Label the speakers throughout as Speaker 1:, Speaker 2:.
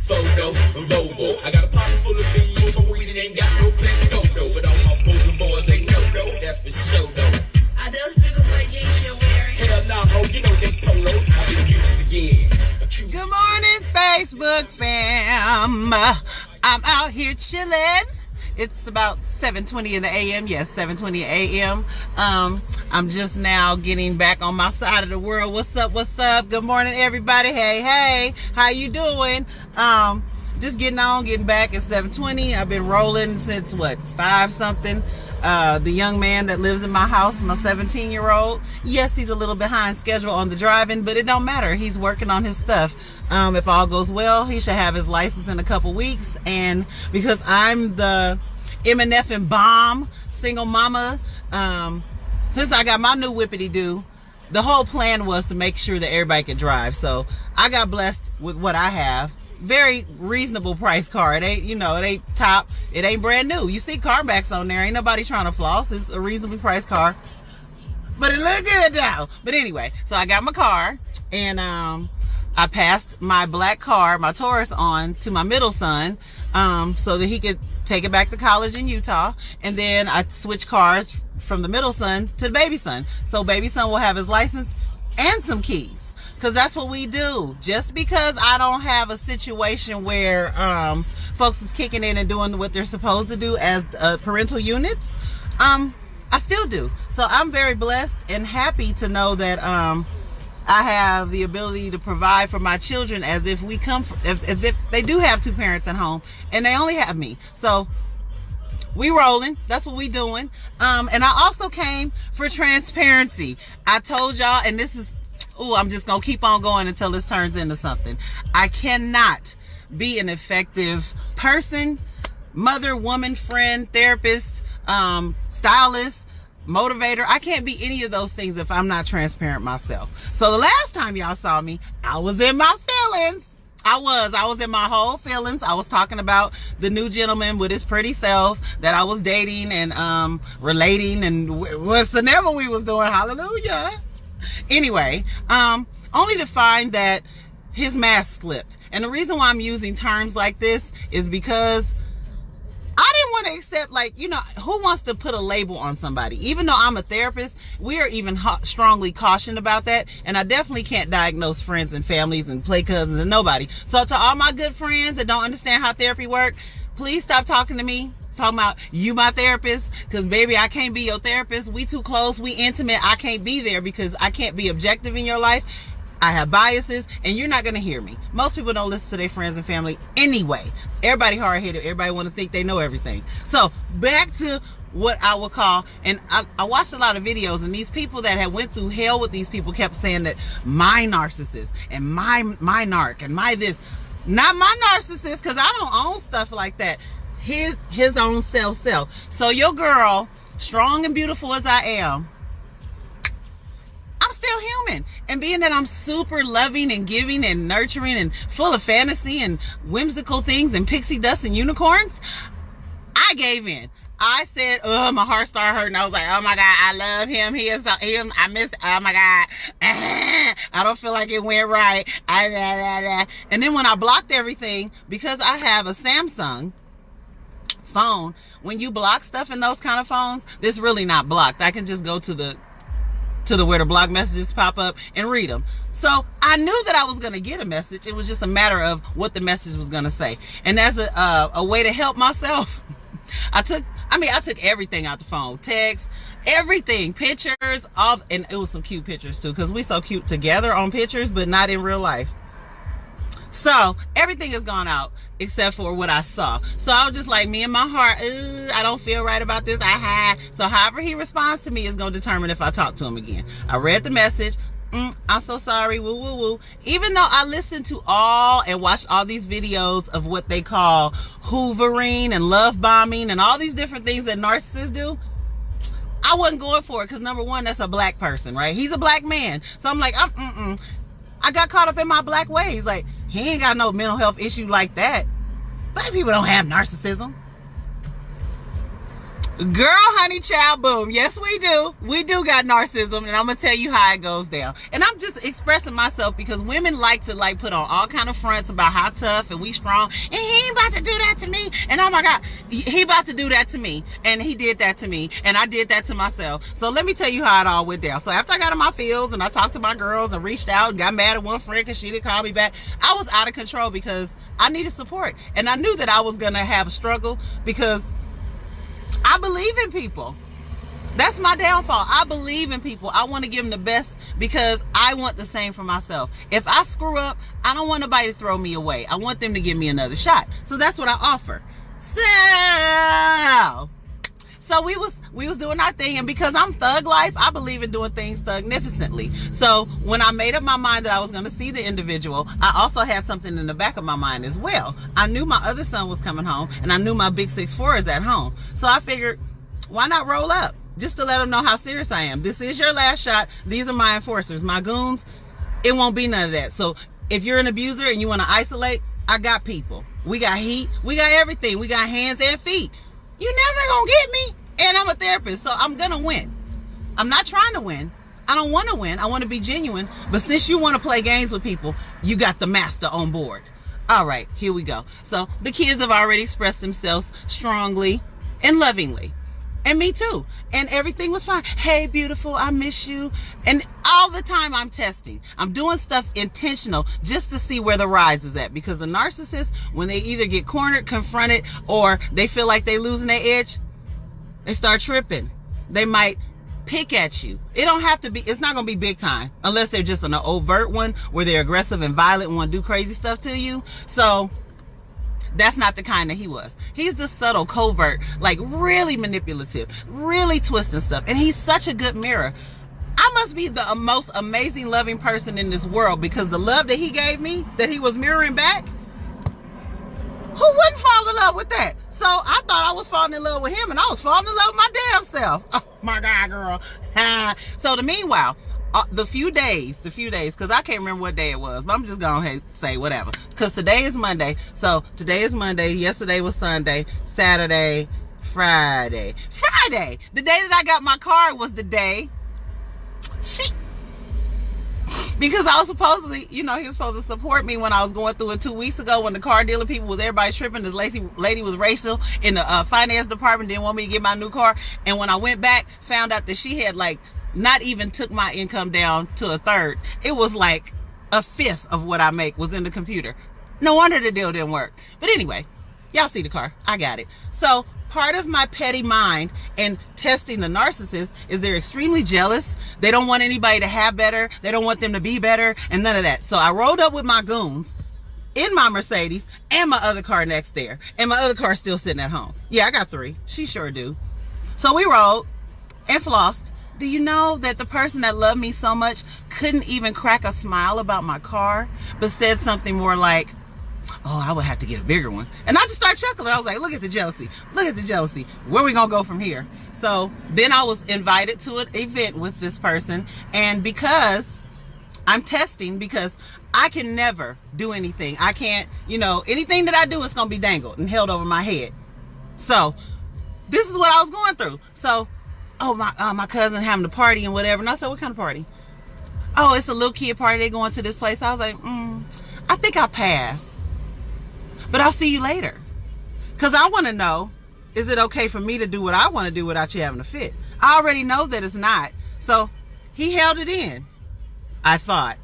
Speaker 1: photo, Volvo. I got a pocket full of bees, some weed and ain't got no place to go though. But all my Muslim boys, they know though, that's for sure though.
Speaker 2: Are those bigger white jeans you're wearing?
Speaker 1: Hell nah, ho, you know they polo. I've been used again.
Speaker 3: Good morning, Facebook fam. I'm out here chilling. It's about 7:20 in the a.m. Yes, 7:20 a.m. I'm just now getting back on my side of the world. What's up? What's up? Good morning, everybody. Hey, hey. How you doing? Just getting back at 7:20. I've been rolling since what, 5 something. The young man that lives in my house, my 17-year-old, yes, he's a little behind schedule on the driving, but it don't matter. He's working on his stuff. If all goes well, he should have his license in a couple weeks. And because I'm the MNF and bomb single mama, since I got my new whippity-doo, the whole plan was to make sure that everybody could drive. So I got blessed with what I have. Very reasonable price car. It ain't, you know, it ain't top. It ain't brand new. You see car backs on there. Ain't nobody trying to floss. It's a reasonably priced car. But it look good though. But anyway, so I got my car and I passed my black car, my Taurus, on to my middle son so that he could take it back to college in Utah. And then I switched cars from the middle son to the baby son. So baby son will have his license and some keys. Because that's what we do. Just because I don't have a situation where folks is kicking in and doing what they're supposed to do as parental units, I still do. So I'm very blessed and happy to know that I have the ability to provide for my children as if we come from, as if they do have 2 parents at home and they only have me. So we rolling. That's what we doing. And I also came for transparency. I told y'all, and this is, I'm just gonna keep on going until this turns into something. I cannot be an effective person, mother, woman, friend, therapist, stylist, motivator. I can't be any of those things if I'm not transparent myself. So the last time y'all saw me, I was in my feelings. I was in my whole feelings. I was talking about the new gentleman with his pretty self that I was dating and relating and whatever we was doing. Hallelujah. Anyway, only to find that his mask slipped. And the reason why I'm using terms like this is because I didn't want to accept, like, you know, who wants to put a label on somebody? Even though I'm a therapist, we are even strongly cautioned about that. And I definitely can't diagnose friends and families and play cousins and nobody. So to all my good friends that don't understand how therapy works, please stop talking to me. Talking about you my therapist, because baby, I can't be your therapist. We too close, we intimate. I can't be there because I can't be objective in your life. I have biases and you're not going to hear me. Most people don't listen to their friends and family anyway. Everybody hard-headed. Everybody want to think they know everything. So back to what I would call, and I watched a lot of videos, and these people that had went through hell with these people kept saying that my narcissist and my narc and my this. Not my narcissist, because I don't own stuff like that. His own self. So your girl, strong and beautiful as I am, I'm still human. And being that I'm super loving and giving and nurturing and full of fantasy and whimsical things and pixie dust and unicorns, I gave in. I said, oh, my heart started hurting. I was like, oh my God, I love him. I miss, oh my God. I don't feel like it went right. And then when I blocked everything, because I have a Samsung phone, when you block stuff in those kind of phones, this really not blocked. I can just go to the where the block messages pop up and read them. So I knew that I was going to get a message. It was just a matter of what the message was going to say. And as a way to help myself, I took everything out the phone, text, everything, pictures, all, and it was some cute pictures too, because we so cute together on pictures, but not in real life. So everything has gone out except for what I saw. So I was just like, me and my heart, I don't feel right about this. So however he responds to me is going to determine if I talk to him again. I read the message. I'm so sorry. Woo, woo, woo. Even though I listened to all and watched all these videos of what they call hoovering and love bombing and all these different things that narcissists do, I wasn't going for it because number one, that's a black person, right? He's a black man. So I'm like, I got caught up in my black ways. Like, he ain't got no mental health issue like that. Black people don't have narcissism. Girl, honey, child, boom. Yes, we do. We do got narcissism, and I'm gonna tell you how it goes down. And I'm just expressing myself because women like to put on all kind of fronts about how tough and we strong. And he ain't about to do that to me. And oh my God, he about to do that to me. And he did that to me. And I did that to myself. So let me tell you how it all went down. So after I got in my fields and I talked to my girls and reached out and got mad at one friend because she didn't call me back, I was out of control because I needed support. And I knew that I was gonna have a struggle because I believe in people. That's my downfall. I believe in people. I want to give them the best because I want the same for myself. If I screw up, I don't want nobody to throw me away. I want them to give me another shot. So that's what I offer. So we was doing our thing, and because I'm thug life, I believe in doing things thugnificently. So when I made up my mind that I was going to see the individual, I also had something in the back of my mind as well. I knew my other son was coming home, and I knew my big 6'4" is at home. So I figured, why not roll up? Just to let them know how serious I am. This is your last shot. These are my enforcers, my goons. It won't be none of that. So if you're an abuser and you want to isolate, I got people. We got heat. We got everything. We got hands and feet. You never gonna get me. And I'm a therapist, so I'm gonna win. I'm not trying to win. I don't want to win. I want to be genuine. But since you want to play games with people, you got the master on board. All right, here we go. So the kids have already expressed themselves strongly and lovingly. And me too. And everything was fine. Hey, beautiful, I miss you. And all the time I'm testing. I'm doing stuff intentional just to see where the rise is at. Because the narcissist, when they either get cornered, confronted, or they feel like they're losing their edge, they start tripping. They might pick at you. It don't have to be, it's not going to be big time. Unless they're just an overt one where they're aggressive and violent and want to do crazy stuff to you. So that's not the kind that he was. He's the subtle, covert, like really manipulative, really twisting stuff. And he's such a good mirror. I must be the most amazing, loving person in this world because the love that he gave me, that he was mirroring back, who wouldn't fall in love with that? So I thought I was falling in love with him, and I was falling in love with my damn self. Oh my God, girl. So the meanwhile, the few days, because I can't remember what day it was, but I'm just going to say whatever. Because today is Monday. So today is Monday. Yesterday was Sunday. Saturday, Friday. Friday! The day that I got my car was the day because I was supposedly, he was supposed to support me when I was going through it 2 weeks ago when the car dealer people was everybody tripping. This lady was racial in the finance department, didn't want me to get my new car. And when I went back, found out that she had not even took my income down to a third. It was like a fifth of what I make was in the computer. No wonder the deal didn't work. But anyway, y'all see the car. I got it. So part of my petty mind and testing the narcissist is they're extremely jealous. They don't want anybody to have better. They don't want them to be better and none of that. So I rolled up with my goons in my Mercedes and my other car next there. And my other car's still sitting at home. Yeah, I got 3. She sure do. So we rolled and flossed. Do you know that the person that loved me so much couldn't even crack a smile about my car, but said something more like, oh, I would have to get a bigger one. And I just started chuckling. I was like, look at the jealousy. Look at the jealousy. Where are we going to go from here? So then I was invited to an event with this person. And because I'm testing, because I can never do anything. I can't, anything that I do is going to be dangled and held over my head. So this is what I was going through. So, my cousin having a party and whatever. And I said, what kind of party? Oh, it's a little kid party. They're going to this place. I was like, I think I'll pass. But I'll see you later. Because I want to know, is it okay for me to do what I want to do without you having a fit? I already know that it's not. So he held it in, I thought.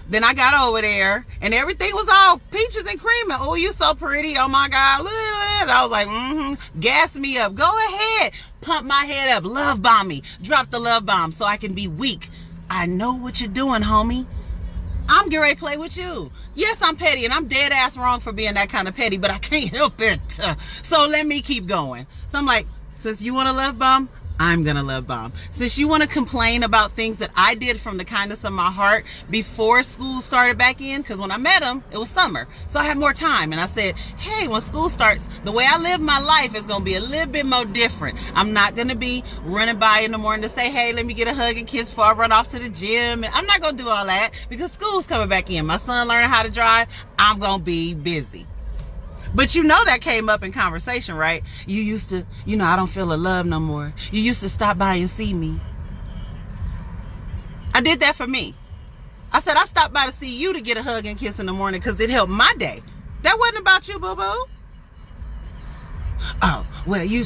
Speaker 3: Then I got over there and everything was all peaches and cream. And, oh, you so pretty. Oh my God. And I was like, gas me up. Go ahead. Pump my head up. Love bomb me. Drop the love bomb so I can be weak. I know what you're doing, homie. I'm getting ready to play with you. Yes, I'm petty and I'm dead ass wrong for being that kind of petty, but I can't help it. So let me keep going. So I'm like, since you want to love bomb, I'm gonna love bomb. Since you want to complain about things that I did from the kindness of my heart before school started back in, because when I met him, it was summer. So I had more time. And I said, hey, when school starts, the way I live my life is gonna be a little bit more different. I'm not gonna be running by in the morning to say, hey, let me get a hug and kiss before I run off to the gym. And I'm not gonna do all that because school's coming back in. My son learning how to drive. I'm gonna be busy. But you know that came up in conversation, right? You used to, you know, I don't feel the love no more. You used to stop by and see me. I did that for me. I said, I stopped by to see you to get a hug and kiss in the morning because it helped my day. That wasn't about you, boo-boo. Oh, well, you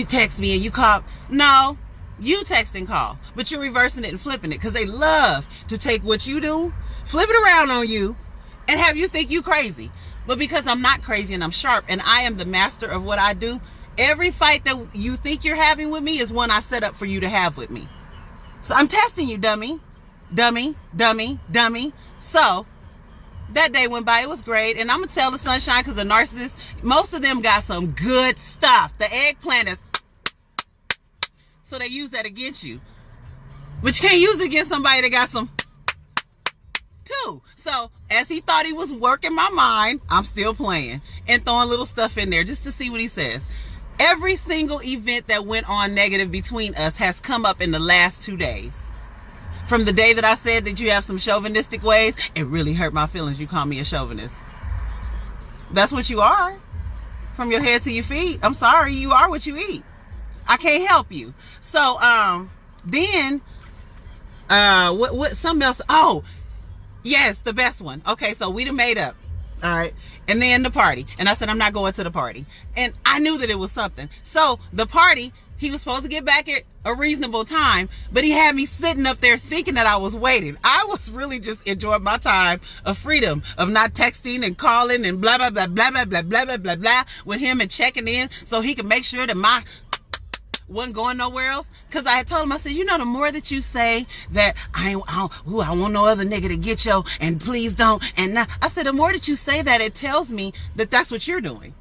Speaker 3: text me and you call. No, you text and call. But you're reversing it and flipping it because they love to take what you do, flip it around on you, and have you think you crazy. But because I'm not crazy and I'm sharp and I am the master of what I do, every fight that you think you're having with me is one I set up for you to have with me. So I'm testing you, dummy. Dummy, dummy, dummy. So that day went by. It was great. And I'm going to tell the sunshine because the narcissists, most of them got some good stuff. The eggplant is... So they use that against you. But you can't use it against somebody that got some... too. So as he thought he was working my mind, I'm still playing and throwing little stuff in there just to see what he says. Every single event that went on negative between us has come up in the last 2 days. From the day that I said that you have some chauvinistic ways, it really hurt my feelings. You call me a chauvinist. That's what you are. From your head to your feet. I'm sorry, you are what you eat. I can't help you. So then what something else? Oh, yes, the best one. Okay, so we done made up. All right. And then the party. And I said, I'm not going to the party. And I knew that it was something. So the party, he was supposed to get back at a reasonable time, but he had me sitting up there thinking that I was waiting. I was really just enjoying my time of freedom, of not texting and calling and blah, blah, blah, blah, blah, blah, blah, blah, blah, blah with him and checking in so he could make sure that my wasn't going nowhere else. Because I had told him, I said, you know, the more that you say that I want no other nigga to get yo and please don't. And now, I said, the more that you say that, it tells me that that's what you're doing.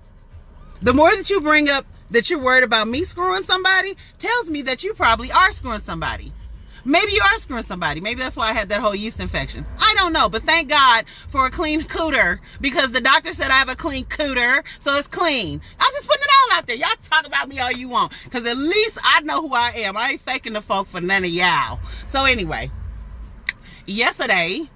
Speaker 3: The more that you bring up that you're worried about me screwing somebody tells me that you probably are screwing somebody. Maybe you are screwing somebody. Maybe that's why I had that whole yeast infection. I don't know, but thank God for a clean cooter because the doctor said I have a clean cooter, so it's clean. I'm just putting it all out there. Y'all talk about me all you want because at least I know who I am. I ain't faking the folk for none of y'all. So anyway, yesterday,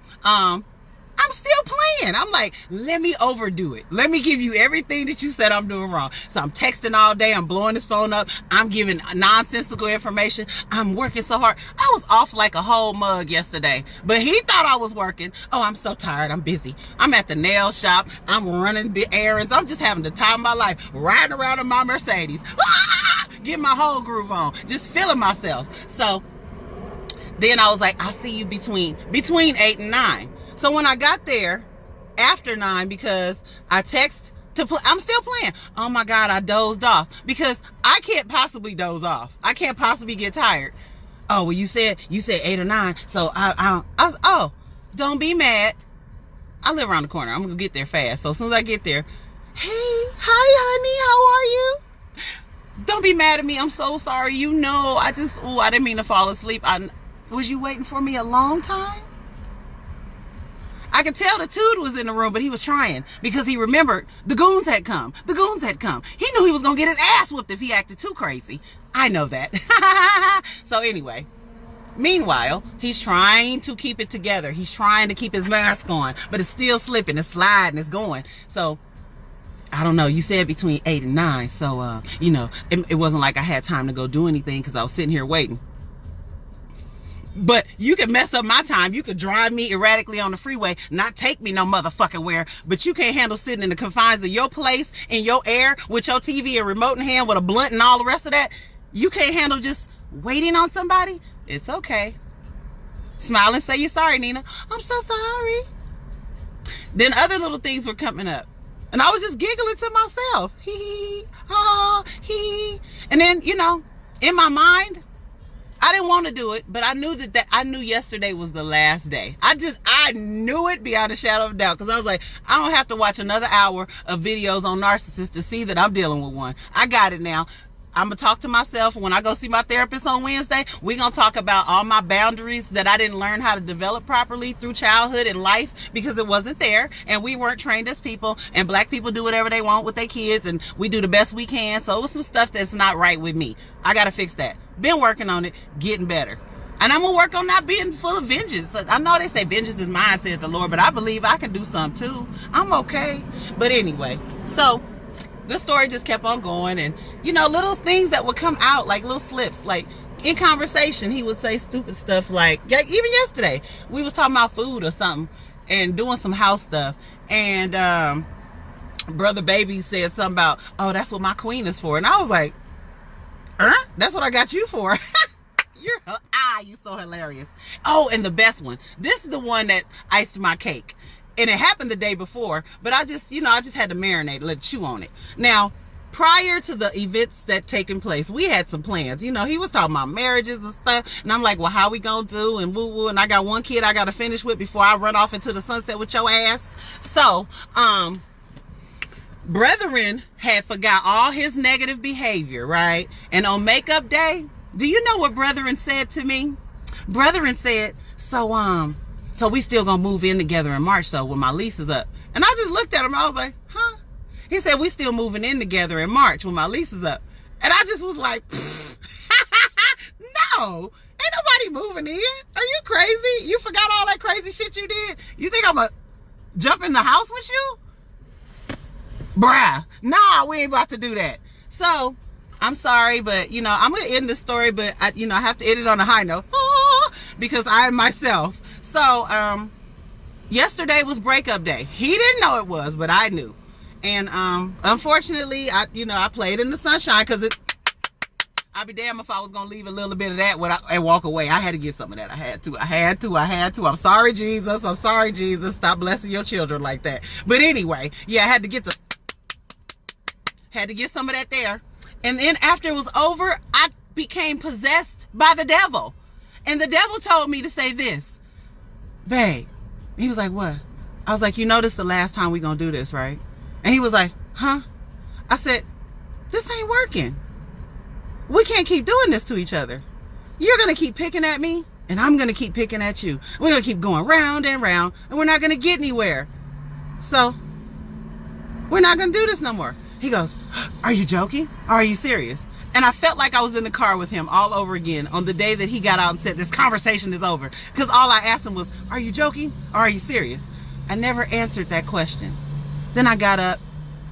Speaker 3: I'm still playing. I'm like, let me overdo it. Let me give you everything that you said I'm doing wrong. So I'm texting all day. I'm blowing his phone up. I'm giving nonsensical information. I'm working so hard. I was off like a whole mug yesterday, but he thought I was working. Oh, I'm so tired. I'm busy. I'm at the nail shop. I'm running errands. I'm just having the time of my life, riding around in my Mercedes. Getting my whole groove on. Just feeling myself. So then I was like, I'll see you between 8 and 9. So when I got there after 9, because I text to play, I'm still playing. Oh my God, I dozed off because I can't possibly doze off. I can't possibly get tired. Oh, well, you said 8 or 9. So I was, oh, don't be mad. I live around the corner. I'm gonna get there fast. So as soon as I get there, hey, hi, honey, how are you? Don't be mad at me. I'm so sorry. You know, I didn't mean to fall asleep. Was you waiting for me a long time? I could tell the dude was in the room, but he was trying because he remembered the goons had come. The goons had come. He knew he was going to get his ass whooped if he acted too crazy. I know that. So anyway, meanwhile, he's trying to keep it together. He's trying to keep his mask on, but it's still slipping. It's sliding. It's going. So I don't know. You said between 8 and 9. So, you know, it wasn't like I had time to go do anything because I was sitting here waiting. But you can mess up my time. You could drive me erratically on the freeway, not take me no motherfucking where, but you can't handle sitting in the confines of your place, in your air, with your TV and remote in hand with a blunt and all the rest of that. You can't handle just waiting on somebody. It's okay. Smile and say you're sorry, Nina. I'm so sorry. Then other little things were coming up. And I was just giggling to myself. Hee, ha, hee. And then, you know, in my mind, I didn't want to do it, but I knew I knew yesterday was the last day. I knew it beyond a shadow of a doubt because I was like, I don't have to watch another hour of videos on narcissists to see that I'm dealing with one. I got it now. I'm going to talk to myself. When I go see my therapist on Wednesday, we're going to talk about all my boundaries that I didn't learn how to develop properly through childhood and life because it wasn't there and we weren't trained as people, and black people do whatever they want with their kids and we do the best we can. So it was some stuff that's not right with me. I got to fix that. Been working on it, getting better. And I'm going to work on not being full of vengeance. I know they say vengeance is mine, said the Lord, but I believe I can do some too. I'm okay. But anyway, so the story just kept on going, and you know, little things that would come out, like little slips, like in conversation he would say stupid stuff, like even yesterday we was talking about food or something and doing some house stuff, and brother baby said something about, oh, that's what my queen is for, and I was like, that's what I got you for. You so hilarious. Oh, and the best one, this is the one that iced my cake, and it happened the day before, but I just had to marinate, let it chew on it. Now, prior to the events that taken place, we had some plans. You know, he was talking about marriages and stuff, and I'm like, well, how we gonna do, and woo woo, and I got one kid I gotta finish with before I run off into the sunset with your ass. So brethren had forgot all his negative behavior, right? And on makeup day, do you know what brethren said to me? Brethren said, so we still gonna move in together in March, so when my lease is up. And I just looked at him, I was like, huh? He said, we still moving in together in March when my lease is up. And I just was like, no, ain't nobody moving in. Are you crazy? You forgot all that crazy shit you did? You think I'm gonna jump in the house with you? Bruh, nah, we ain't about to do that. So I'm sorry, but you know, I'm gonna end the story, but I have to end it on a high note, because I am myself. So yesterday was breakup day. He didn't know it was, but I knew. And unfortunately, I played in the sunshine, because I'd be damn if I was gonna leave a little bit of that and walk away. I had to get some of that. I had to. I'm sorry, Jesus. I'm sorry, Jesus. Stop blessing your children like that. But anyway, yeah, I had to get some of that there. And then after it was over, I became possessed by the devil. And the devil told me to say this, babe. He was like, what? I was like, you know, this is the last time we gonna do this, right? And he was like, huh? I said, this ain't working. We can't keep doing this to each other. You're gonna keep picking at me, and I'm gonna keep picking at you. We're gonna keep going round and round, and we're not gonna get anywhere. So, we're not gonna do this no more. He goes, are you joking? Or are you serious? And I felt like I was in the car with him all over again on the day that he got out and said, this conversation is over. Because all I asked him was, are you joking? Or are you serious? I never answered that question. Then I got up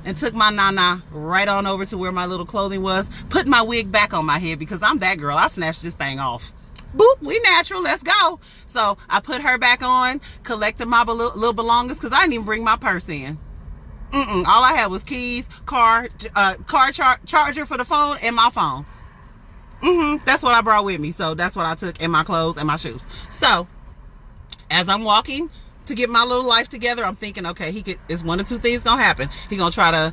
Speaker 3: and took my nana right on over to where my little clothing was, put my wig back on my head, because I'm that girl. I snatched this thing off. Boop, we natural, let's go. So I put her back on, collected my little belongings, because I didn't even bring my purse in. All I had was keys, car charger for the phone, and my phone. That's what I brought with me. So that's what I took, and my clothes and my shoes. So as I'm walking to get my little life together, I'm thinking, okay, it's one of two things gonna happen. He gonna try to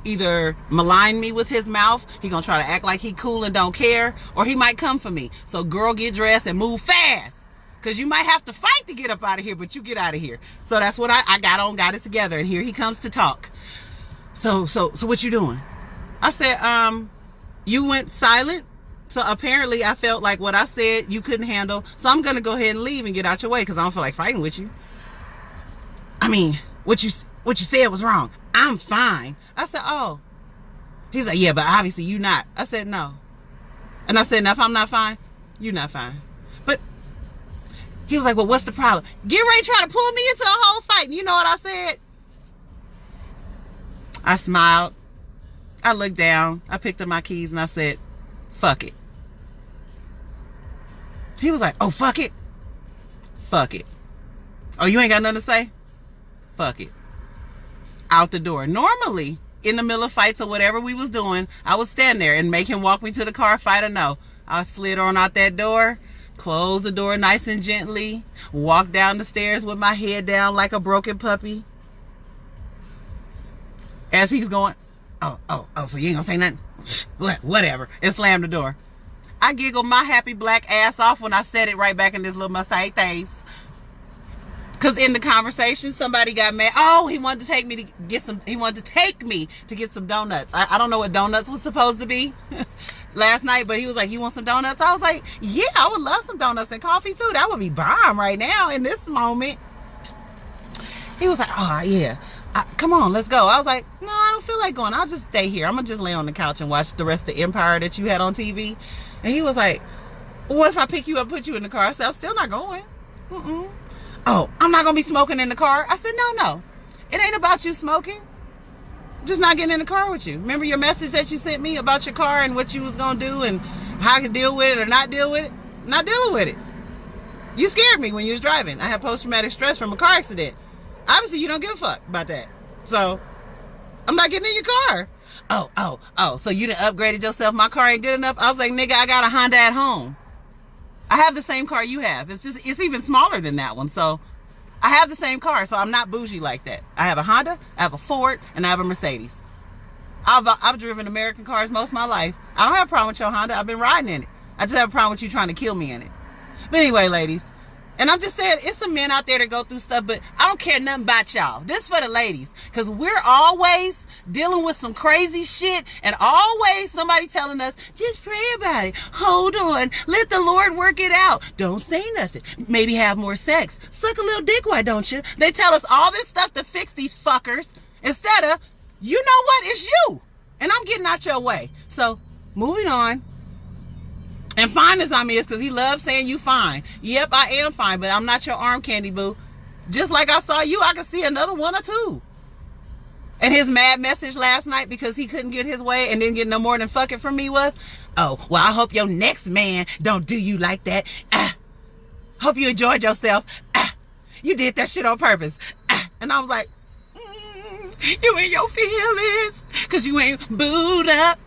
Speaker 3: either malign me with his mouth, he gonna try to act like he cool and don't care, or he might come for me. So girl, get dressed and move fast, because you might have to fight to get up out of here, but you get out of here. So that's what I got it together, and here he comes to talk. So what you doing? I said, you went silent, so apparently I felt like what I said you couldn't handle, so I'm gonna go ahead and leave and get out your way, because I don't feel like fighting with you. I mean, what you said was wrong. I'm fine. I said, oh. He's like, yeah, but obviously you not. I said, no. And I said, now if I'm not fine, you're not fine. But he was like, well, what's the problem? Get ready to try to pull me into a whole fight. And you know what I said? I smiled. I looked down. I picked up my keys and I said, fuck it. He was like, oh, fuck it? Fuck it. Oh, you ain't got nothing to say? Fuck it. Out the door. Normally, in the middle of fights or whatever we was doing, I would stand there and make him walk me to the car, fight or no. I slid on out that door, close the door nice and gently, walk down the stairs with my head down like a broken puppy. As he's going, oh, so you ain't gonna say nothing? Whatever. And slam the door. I giggled my happy black ass off when I said it right back in this little Messiah face. Because in the conversation, somebody got mad. Oh, he wanted to take me to get some, donuts. I don't know what donuts was supposed to be last night, but he was like, you want some donuts? I was like, yeah, I would love some donuts and coffee too. That would be bomb right now in this moment. He was like, oh, yeah. Come on, let's go. I was like, no, I don't feel like going. I'll just stay here. I'm going to just lay on the couch and watch the rest of the Empire that you had on TV. And he was like, what if I pick you up, put you in the car? I said, I'm still not going. Oh, I'm not going to be smoking in the car. I said, no. It ain't about you smoking. just not getting in the car with you. Remember your message that you sent me about your car and what you was going to do and how I could deal with it or not deal with it? Not dealing with it. You scared me when you was driving. I have post-traumatic stress from a car accident. Obviously, you don't give a fuck about that. So, I'm not getting in your car. Oh, so you done upgraded yourself. My car ain't good enough? I was like, nigga, I got a Honda at home. I have the same car you have. It's even smaller than that one. So, I have the same car, so I'm not bougie like that. I have a Honda, I have a Ford, and I have a Mercedes. I've driven American cars most of my life. I don't have a problem with your Honda. I've been riding in it. I just have a problem with you trying to kill me in it. But anyway, ladies, and I'm just saying, it's some men out there that go through stuff, but I don't care nothing about y'all. This for the ladies, because we're always dealing with some crazy shit, and always somebody telling us, just pray about it. Hold on. Let the Lord work it out. Don't say nothing. Maybe have more sex. Suck a little dick, why don't you? They tell us all this stuff to fix these fuckers, instead of, you know what, it's you. And I'm getting out your way. So, moving on. And fine as I'm is, because he loves saying you fine. Yep, I am fine, but I'm not your arm candy, boo. Just like I saw you, I could see another one or two. And his mad message last night because he couldn't get his way and didn't get no more than fuck it from me was, oh, well, I hope your next man don't do you like that. Hope you enjoyed yourself. You did that shit on purpose. And I was like, you in your feelings because you ain't booed up.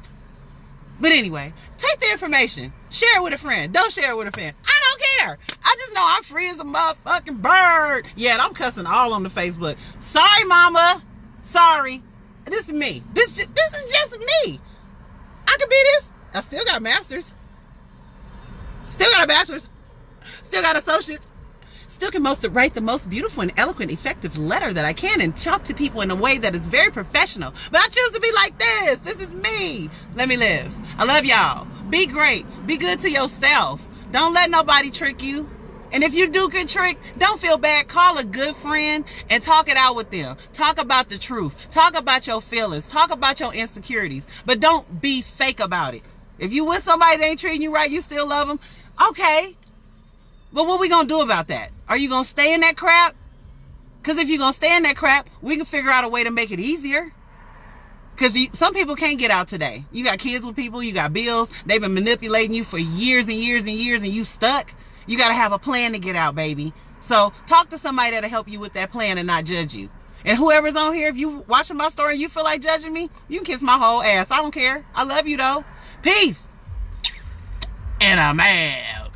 Speaker 3: But anyway, take the information. Share it with a friend. Don't share it with a friend. I don't care. I just know I'm free as a motherfucking bird. Yeah, and I'm cussing all on the Facebook. Sorry, mama. Sorry. This is me. This is just me. I could be this. I still got masters. Still got a bachelor's. Still got associates. Still can write the most beautiful and eloquent, effective letter that I can and talk to people in a way that is very professional. But I choose to be like this. This is me. Let me live. I love y'all. Be great. Be good to yourself. Don't let nobody trick you. And if you do get tricked, don't feel bad. Call a good friend and talk it out with them. Talk about the truth. Talk about your feelings. Talk about your insecurities. But don't be fake about it. If you with somebody that ain't treating you right, you still love them. Okay. But what we gonna do about that? Are you gonna stay in that crap? Because if you're gonna stay in that crap, we can figure out a way to make it easier. Because some people can't get out today. You got kids with people, you got bills, they've been manipulating you for years and years and years, and you stuck. You gotta have a plan to get out, baby. So talk to somebody that'll help you with that plan and not judge you. And whoever's on here, if you watching my story and you feel like judging me, you can kiss my whole ass. I don't care. I love you though. Peace. And I'm out.